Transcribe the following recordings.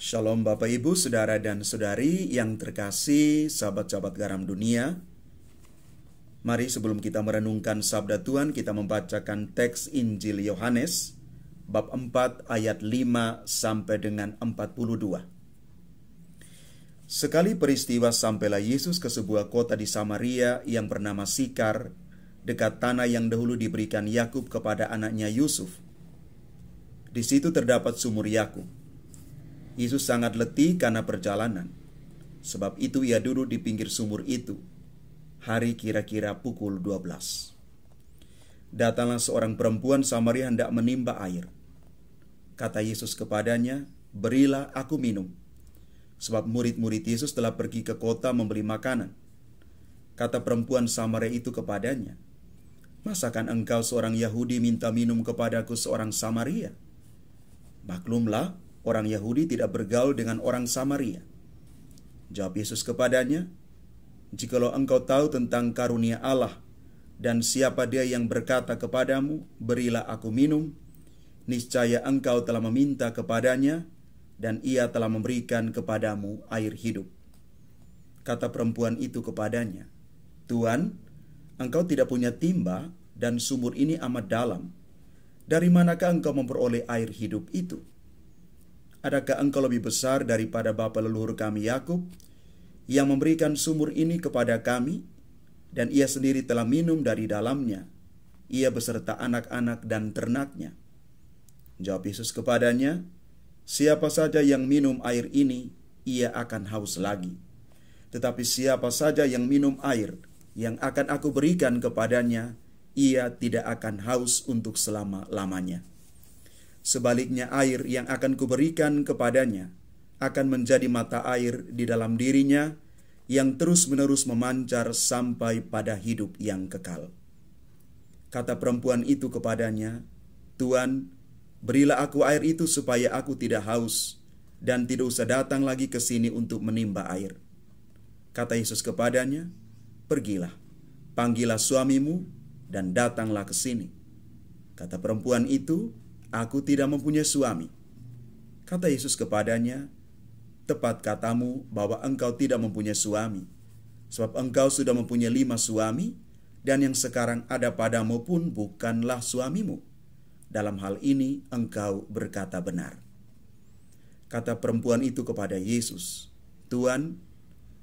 Shalom Bapak Ibu, Saudara dan Saudari yang terkasih, sahabat-sahabat garam dunia. Mari sebelum kita merenungkan sabda Tuhan, kita membacakan teks Injil Yohanes, bab 4 ayat 5 sampai dengan 42. Sekali peristiwa sampailah Yesus ke sebuah kota di Samaria yang bernama Sikar, dekat tanah yang dahulu diberikan Yakub kepada anaknya Yusuf. Di situ terdapat sumur Yakub. Yesus sangat letih karena perjalanan. Sebab itu ia duduk di pinggir sumur itu. Hari kira-kira pukul 12. Datanglah seorang perempuan Samaria hendak menimba air. Kata Yesus kepadanya, "Berilah aku minum." Sebab murid-murid Yesus telah pergi ke kota membeli makanan. Kata perempuan Samaria itu kepadanya, "Masakan engkau seorang Yahudi minta minum kepadaku seorang Samaria?" Maklumlah, orang Yahudi tidak bergaul dengan orang Samaria. Jawab Yesus kepadanya, "Jikalau engkau tahu tentang karunia Allah dan siapa dia yang berkata kepadamu, 'Berilah aku minum,' niscaya engkau telah meminta kepadanya dan ia telah memberikan kepadamu air hidup." Kata perempuan itu kepadanya, "Tuan, engkau tidak punya timba dan sumur ini amat dalam. Dari manakah engkau memperoleh air hidup itu? Adakah engkau lebih besar daripada bapa leluhur kami Yakub, yang memberikan sumur ini kepada kami, dan ia sendiri telah minum dari dalamnya, ia beserta anak-anak dan ternaknya?" Jawab Yesus kepadanya, "Siapa saja yang minum air ini, ia akan haus lagi. Tetapi siapa saja yang minum air yang akan aku berikan kepadanya, ia tidak akan haus untuk selama-lamanya. Sebaliknya air yang akan kuberikan kepadanya akan menjadi mata air di dalam dirinya yang terus-menerus memancar sampai pada hidup yang kekal." Kata perempuan itu kepadanya, "Tuan, berilah aku air itu supaya aku tidak haus dan tidak usah datang lagi ke sini untuk menimba air." Kata Yesus kepadanya, "Pergilah, panggillah suamimu dan datanglah ke sini." Kata perempuan itu, "Aku tidak mempunyai suami." Kata Yesus kepadanya, "Tepat katamu bahwa engkau tidak mempunyai suami, sebab engkau sudah mempunyai 5 suami, dan yang sekarang ada padamu pun bukanlah suamimu. Dalam hal ini engkau berkata benar." Kata perempuan itu kepada Yesus, "Tuan,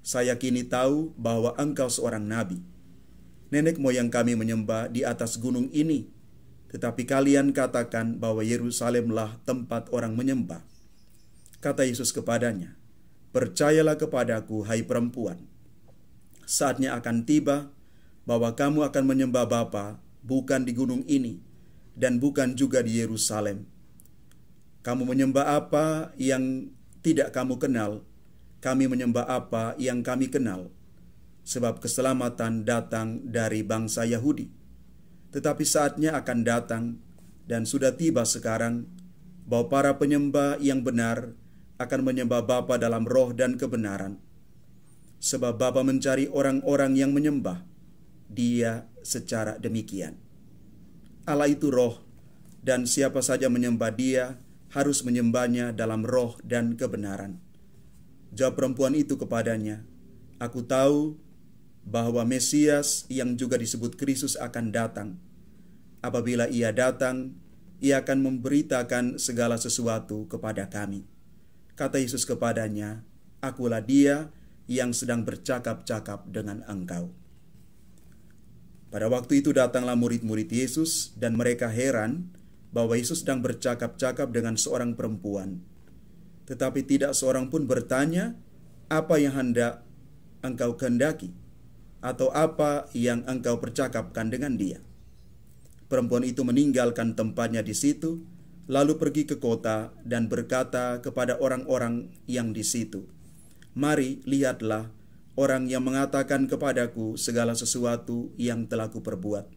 saya kini tahu bahwa engkau seorang nabi. Nenek moyang kami menyembah di atas gunung ini, tetapi kalian katakan bahwa Yerusalemlah tempat orang menyembah." Kata Yesus kepadanya, "Percayalah kepadaku, hai perempuan. Saatnya akan tiba bahwa kamu akan menyembah Bapa bukan di gunung ini dan bukan juga di Yerusalem. Kamu menyembah apa yang tidak kamu kenal, kami menyembah apa yang kami kenal. Sebab keselamatan datang dari bangsa Yahudi. Tetapi saatnya akan datang, dan sudah tiba sekarang, bahwa para penyembah yang benar akan menyembah Bapa dalam roh dan kebenaran. Sebab Bapa mencari orang-orang yang menyembah Dia secara demikian. Allah itu roh, dan siapa saja menyembah Dia harus menyembahnya dalam roh dan kebenaran." Jawab perempuan itu kepadanya, "Aku tahu bahwa Mesias yang juga disebut Kristus akan datang. Apabila ia datang, ia akan memberitakan segala sesuatu kepada kami." Kata Yesus kepadanya, "Akulah dia yang sedang bercakap-cakap dengan engkau." Pada waktu itu datanglah murid-murid Yesus, dan mereka heran bahwa Yesus sedang bercakap-cakap dengan seorang perempuan. Tetapi tidak seorang pun bertanya, "Apa yang hendak engkau kehendaki?" atau "Apa yang engkau percakapkan dengan dia?" Perempuan itu meninggalkan tempatnya di situ, lalu pergi ke kota dan berkata kepada orang-orang yang di situ, "Mari, lihatlah orang yang mengatakan kepadaku segala sesuatu yang telah kuperbuat.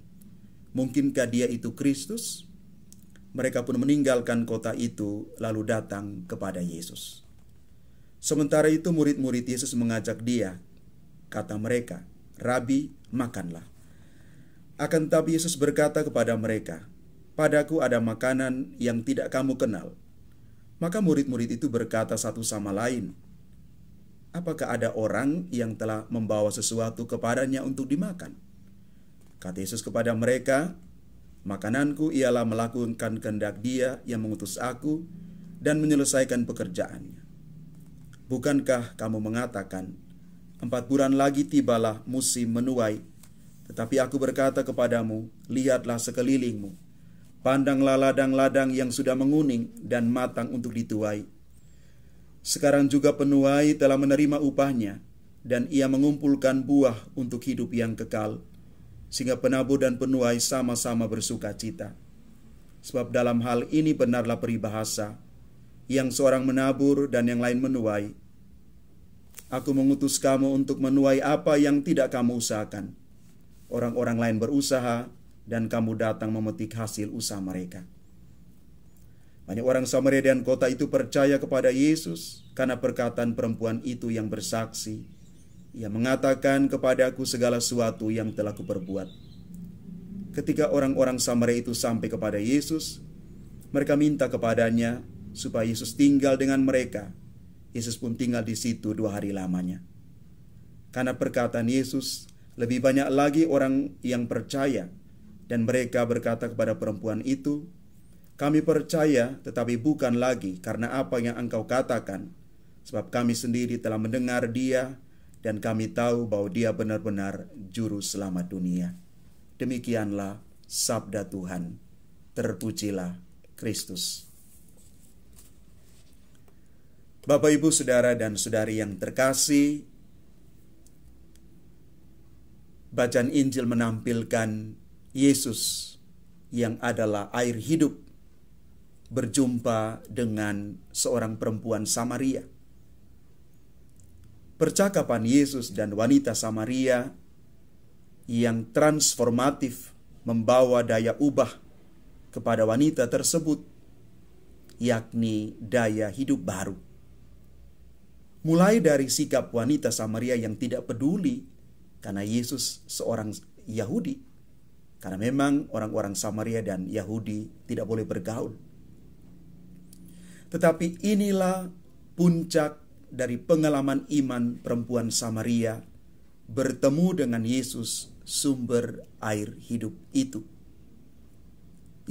Mungkinkah dia itu Kristus?" Mereka pun meninggalkan kota itu lalu datang kepada Yesus. Sementara itu murid-murid Yesus mengajak dia. Kata mereka, "Rabi, makanlah." Akan tetapi Yesus berkata kepada mereka, "Padaku ada makanan yang tidak kamu kenal." Maka murid-murid itu berkata satu sama lain, "Apakah ada orang yang telah membawa sesuatu kepadanya untuk dimakan?" Kata Yesus kepada mereka, "Makananku ialah melakukan kehendak Dia yang mengutus aku dan menyelesaikan pekerjaannya. Bukankah kamu mengatakan, 4 bulan lagi tibalah musim menuai? Tetapi aku berkata kepadamu, lihatlah sekelilingmu. Pandanglah ladang-ladang yang sudah menguning dan matang untuk dituai. Sekarang juga penuai telah menerima upahnya, dan ia mengumpulkan buah untuk hidup yang kekal, sehingga penabur dan penuai sama-sama bersuka cita. Sebab dalam hal ini benarlah peribahasa, yang seorang menabur dan yang lain menuai. Aku mengutus kamu untuk menuai apa yang tidak kamu usahakan. Orang-orang lain berusaha, dan kamu datang memetik hasil usaha mereka." Banyak orang Samaria dan kota itu percaya kepada Yesus karena perkataan perempuan itu yang bersaksi, "Ia mengatakan kepadaku segala sesuatu yang telah kuperbuat." Ketika orang-orang Samaria itu sampai kepada Yesus, mereka minta kepadanya supaya Yesus tinggal dengan mereka. Yesus pun tinggal di situ 2 hari lamanya. Karena perkataan Yesus, lebih banyak lagi orang yang percaya, dan mereka berkata kepada perempuan itu, "Kami percaya, tetapi bukan lagi karena apa yang engkau katakan, sebab kami sendiri telah mendengar Dia, dan kami tahu bahwa Dia benar-benar Juru Selamat dunia." Demikianlah sabda Tuhan. Terpujilah Kristus. Bapak, Ibu, Saudara, dan Saudari yang terkasih, bacaan Injil menampilkan Yesus yang adalah air hidup berjumpa dengan seorang perempuan Samaria. Percakapan Yesus dan wanita Samaria yang transformatif membawa daya ubah kepada wanita tersebut, yakni daya hidup baru. Mulai dari sikap wanita Samaria yang tidak peduli karena Yesus seorang Yahudi, karena memang orang-orang Samaria dan Yahudi tidak boleh bergaul. Tetapi inilah puncak dari pengalaman iman perempuan Samaria bertemu dengan Yesus, sumber air hidup itu.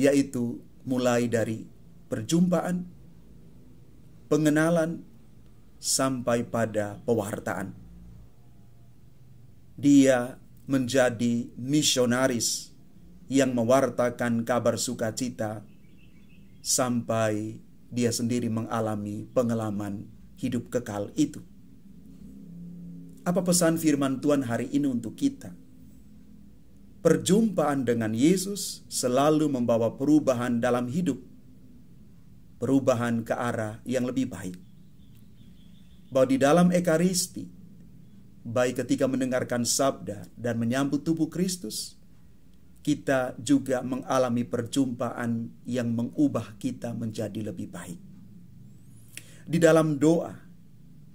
Yaitu mulai dari perjumpaan, pengenalan, sampai pada pewartaan. Dia menjadi misionaris yang mewartakan kabar sukacita sampai dia sendiri mengalami pengalaman hidup kekal itu. Apa pesan firman Tuhan hari ini untuk kita? Perjumpaan dengan Yesus selalu membawa perubahan dalam hidup, perubahan ke arah yang lebih baik. Bahwa di dalam Ekaristi, baik ketika mendengarkan sabda dan menyambut tubuh Kristus, kita juga mengalami perjumpaan yang mengubah kita menjadi lebih baik. Di dalam doa,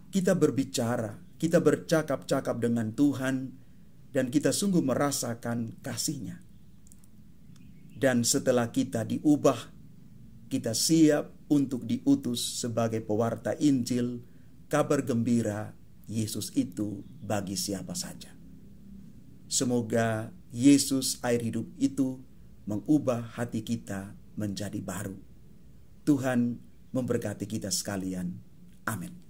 kita berbicara, kita bercakap-cakap dengan Tuhan, dan kita sungguh merasakan kasih-Nya. Dan setelah kita diubah, kita siap untuk diutus sebagai pewarta Injil, kabar gembira Yesus itu bagi siapa saja. Semoga Yesus air hidup itu mengubah hati kita menjadi baru. Tuhan memberkati kita sekalian. Amin.